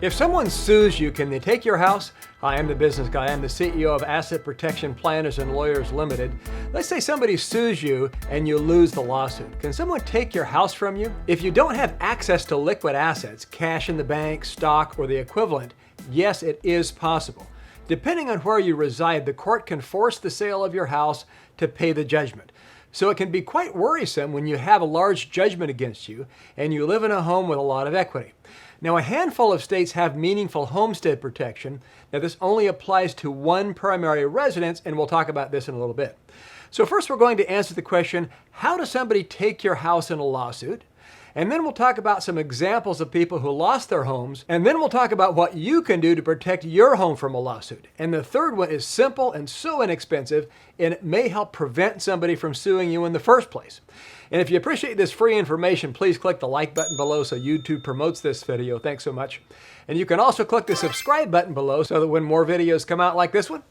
If someone sues you, can they take your house? Hi, I'm the business guy. I'm the CEO of Asset Protection Planners and Lawyers Limited. Let's say somebody sues you and you lose the lawsuit. Can someone take your house from you? If you don't have access to liquid assets, cash in the bank, stock, or the equivalent, yes, it is possible. Depending on where you reside, the court can force the sale of your house to pay the judgment. So it can be quite worrisome when you have a large judgment against you and you live in a home with a lot of equity. Now, a handful of states have meaningful homestead protection. Now, this only applies to one primary residence, and we'll talk about this in a little bit. So first, we're going to answer the question, how does somebody take your house in a lawsuit? And then we'll talk about some examples of people who lost their homes. And then we'll talk about what you can do to protect your home from a lawsuit. And the third one is simple and so inexpensive, and it may help prevent somebody from suing you in the first place. And if you appreciate this free information, please click the like button below so YouTube promotes this video. Thanks so much. And you can also click the subscribe button below so that when more videos come out like this one,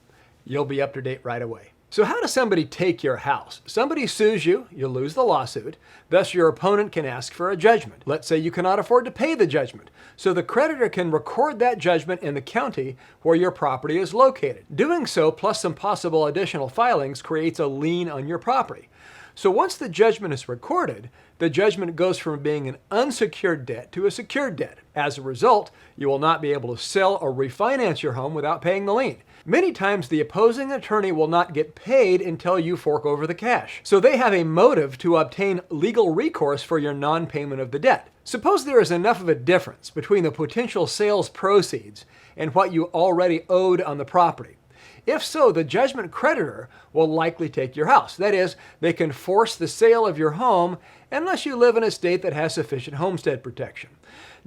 you'll be up to date right away. So how does somebody take your house? Somebody sues you, you lose the lawsuit, thus your opponent can ask for a judgment. Let's say you cannot afford to pay the judgment, so the creditor can record that judgment in the county where your property is located. Doing so, plus some possible additional filings, creates a lien on your property. So once the judgment is recorded, the judgment goes from being an unsecured debt to a secured debt. As a result, you will not be able to sell or refinance your home without paying the lien. Many times the opposing attorney will not get paid until you fork over the cash. So they have a motive to obtain legal recourse for your non-payment of the debt. Suppose there is enough of a difference between the potential sales proceeds and what you already owed on the property. If so, the judgment creditor will likely take your house. That is, they can force the sale of your home unless you live in a state that has sufficient homestead protection.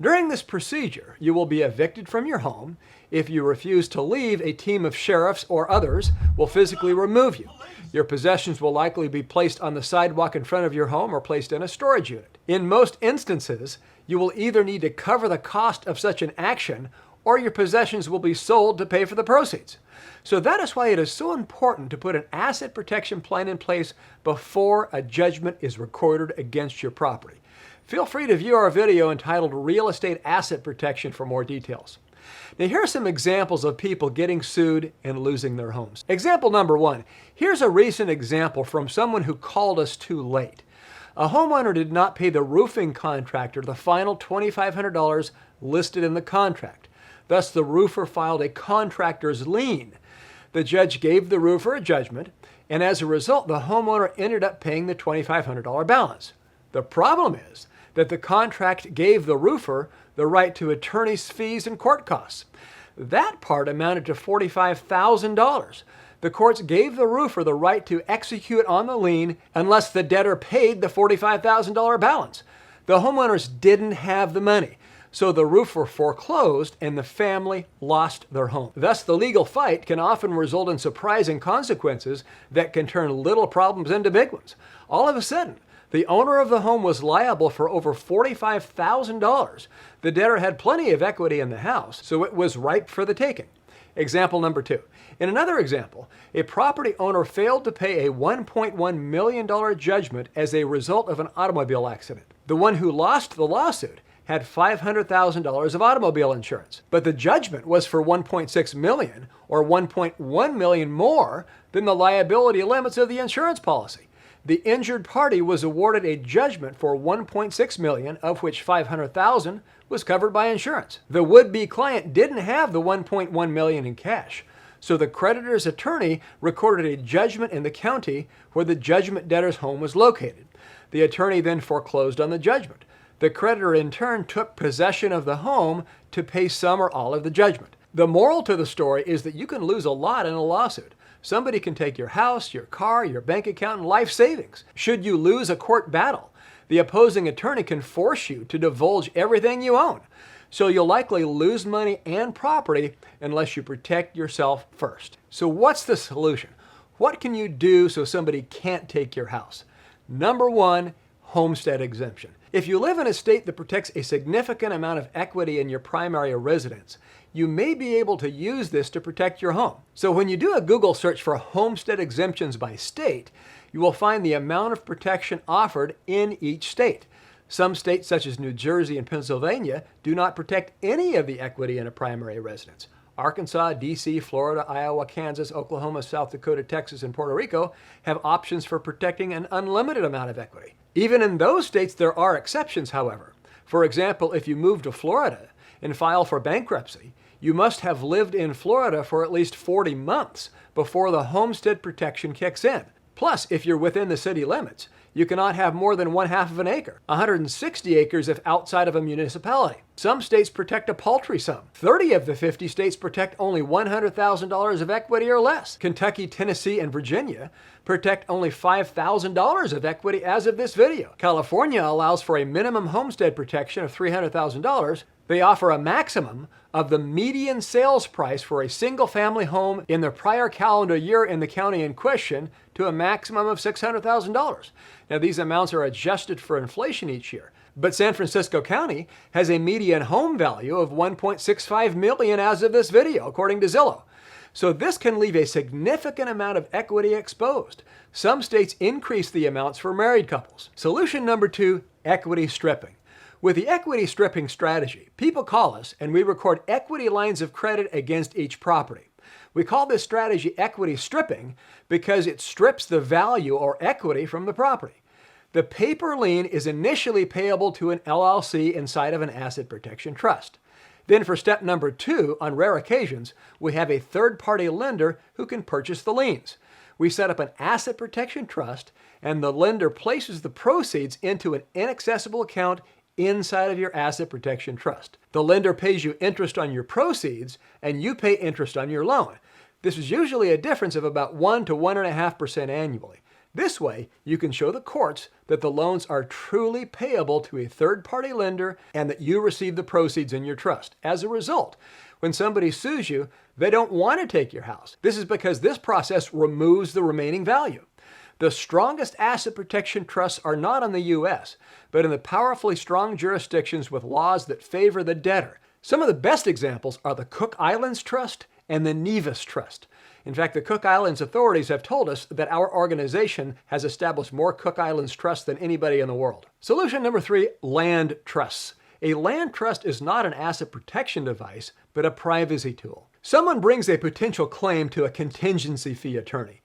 During this procedure, you will be evicted from your home. If you refuse to leave, a team of sheriffs or others will physically remove you. Your possessions will likely be placed on the sidewalk in front of your home or placed in a storage unit. In most instances, you will either need to cover the cost of such an action or your possessions will be sold to pay for the proceeds. So that is why it is so important to put an asset protection plan in place before a judgment is recorded against your property. Feel free to view our video entitled Real Estate Asset Protection for more details. Now, here are some examples of people getting sued and losing their homes. Example number one. Here's a recent example from someone who called us too late. A homeowner did not pay the roofing contractor the final $2,500 listed in the contract. Thus, the roofer filed a contractor's lien. The judge gave the roofer a judgment, and as a result, the homeowner ended up paying the $2,500 balance. The problem is that the contract gave the roofer the right to attorney's fees and court costs. That part amounted to $45,000. The courts gave the roofer the right to execute on the lien unless the debtor paid the $45,000 balance. The homeowners didn't have the money. So the roofer foreclosed and the family lost their home. Thus, the legal fight can often result in surprising consequences that can turn little problems into big ones. All of a sudden, the owner of the home was liable for over $45,000. The debtor had plenty of equity in the house, so it was ripe for the taking. Example number two. In another example, a property owner failed to pay a $1.1 million judgment as a result of an automobile accident. The one who lost the lawsuit had $500,000 of automobile insurance, but the judgment was for $1.6 million or $1.1 million more than the liability limits of the insurance policy. The injured party was awarded a judgment for $1.6 million, of which $500,000 was covered by insurance. The would-be client didn't have the $1.1 million in cash, so the creditor's attorney recorded a judgment in the county where the judgment debtor's home was located. The attorney then foreclosed on the judgment. The creditor in turn took possession of the home to pay some or all of the judgment. The moral to the story is that you can lose a lot in a lawsuit. Somebody can take your house, your car, your bank account, and life savings. Should you lose a court battle, the opposing attorney can force you to divulge everything you own. So you'll likely lose money and property unless you protect yourself first. So what's the solution? What can you do so somebody can't take your house? Number one, homestead exemption. If you live in a state that protects a significant amount of equity in your primary residence, you may be able to use this to protect your home. So when you do a Google search for homestead exemptions by state, you will find the amount of protection offered in each state. Some states such as New Jersey and Pennsylvania do not protect any of the equity in a primary residence. Arkansas, D.C., Florida, Iowa, Kansas, Oklahoma, South Dakota, Texas, and Puerto Rico have options for protecting an unlimited amount of equity. Even in those states, there are exceptions, however. For example, if you move to Florida and file for bankruptcy, you must have lived in Florida for at least 40 months before the homestead protection kicks in. Plus, if you're within the city limits, you cannot have more than 1/2 of an acre, 160 acres if outside of a municipality. Some states protect a paltry sum. 30 of the 50 states protect only $100,000 of equity or less. Kentucky, Tennessee, and Virginia protect only $5,000 of equity as of this video. California allows for a minimum homestead protection of $300,000. They offer a maximum of the median sales price for a single-family home in the prior calendar year in the county in question to a maximum of $600,000. Now, these amounts are adjusted for inflation each year, but San Francisco County has a median home value of $1.65 million as of this video, according to Zillow. So this can leave a significant amount of equity exposed. Some states increase the amounts for married couples. Solution number 2, equity stripping. With the equity stripping strategy, people call us and we record equity lines of credit against each property. We call this strategy equity stripping because it strips the value or equity from the property. The paper lien is initially payable to an LLC inside of an asset protection trust. Then for step number 2, on rare occasions, we have a third-party lender who can purchase the liens. We set up an asset protection trust and the lender places the proceeds into an inaccessible account inside of your asset protection trust. The lender pays you interest on your proceeds and you pay interest on your loan. This is usually a difference of about 1 to 1.5% annually. This way, you can show the courts that the loans are truly payable to a third-party lender and that you receive the proceeds in your trust. As a result, when somebody sues you, they don't want to take your house. This is because this process removes the remaining value. The strongest asset protection trusts are not in the U.S., but in the powerfully strong jurisdictions with laws that favor the debtor. Some of the best examples are the Cook Islands Trust and the Nevis Trust. In fact, the Cook Islands authorities have told us that our organization has established more Cook Islands trusts than anybody in the world. Solution number 3, land trusts. A land trust is not an asset protection device, but a privacy tool. Someone brings a potential claim to a contingency fee attorney.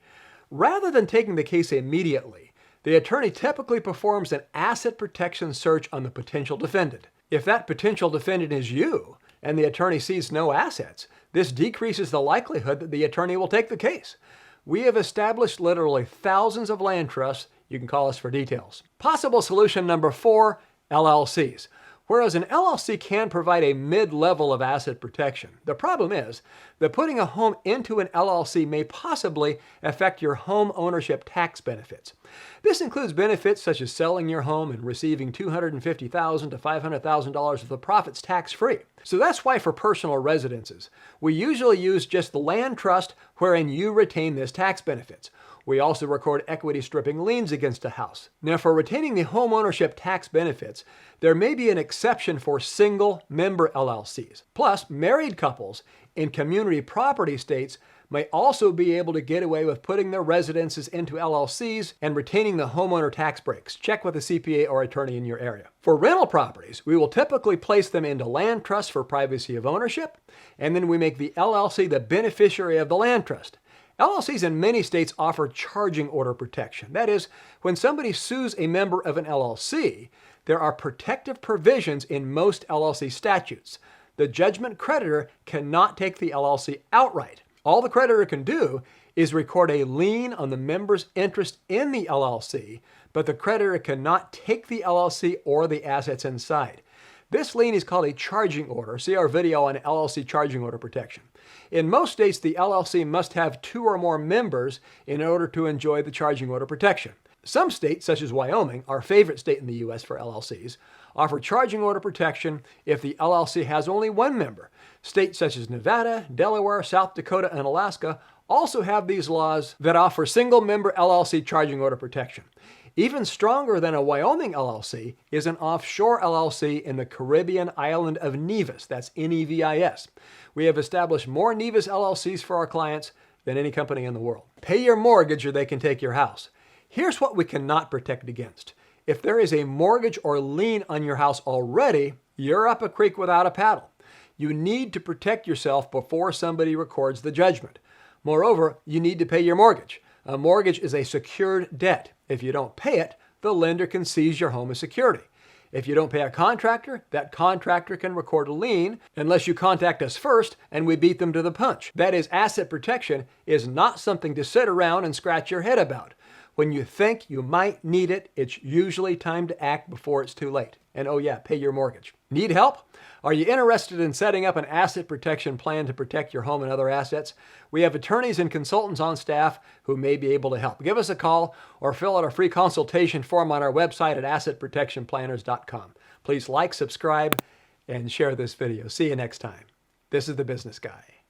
Rather than taking the case immediately, the attorney typically performs an asset protection search on the potential defendant. If that potential defendant is you, and the attorney sees no assets, this decreases the likelihood that the attorney will take the case. We have established literally thousands of land trusts. You can call us for details. Possible solution number 4, LLCs. Whereas an LLC can provide a mid-level of asset protection, the problem is that putting a home into an LLC may possibly affect your home ownership tax benefits. This includes benefits such as selling your home and receiving $250,000 to $500,000 of the profits tax-free. So that's why for personal residences, we usually use just the land trust wherein you retain this tax benefits. We also record equity stripping liens against a house. Now, for retaining the home ownership tax benefits, there may be an exception for single-member LLCs. Plus, married couples in community property states may also be able to get away with putting their residences into LLCs and retaining the homeowner tax breaks. Check with a CPA or attorney in your area. For rental properties, we will typically place them into land trusts for privacy of ownership, and then we make the LLC the beneficiary of the land trust. LLCs in many states offer charging order protection. That is, when somebody sues a member of an LLC, there are protective provisions in most LLC statutes. The judgment creditor cannot take the LLC outright. All the creditor can do is record a lien on the member's interest in the LLC, but the creditor cannot take the LLC or the assets inside. This lien is called a charging order. See our video on LLC charging order protection. In most states, the LLC must have 2 or more members in order to enjoy the charging order protection. Some states, such as Wyoming, our favorite state in the U.S. for LLCs, offer charging order protection if the LLC has only 1 member. States such as Nevada, Delaware, South Dakota, and Alaska also have these laws that offer single-member LLC charging order protection. Even stronger than a Wyoming LLC is an offshore LLC in the Caribbean island of Nevis. That's Nevis. We have established more Nevis LLCs for our clients than any company in the world. Pay your mortgage or they can take your house. Here's what we cannot protect against: If there is a mortgage or lien on your house already, you're up a creek without a paddle. You need to protect yourself before somebody records the judgment. Moreover, you need to pay your mortgage. A mortgage is a secured debt. If you don't pay it, the lender can seize your home as security. If you don't pay a contractor, that contractor can record a lien unless you contact us first and we beat them to the punch. That is, asset protection is not something to sit around and scratch your head about. When you think you might need it, it's usually time to act before it's too late. And oh yeah, pay your mortgage. Need help? Are you interested in setting up an asset protection plan to protect your home and other assets? We have attorneys and consultants on staff who may be able to help. Give us a call or fill out a free consultation form on our website at assetprotectionplanners.com. Please like, subscribe, and share this video. See you next time. This is the Business Guy.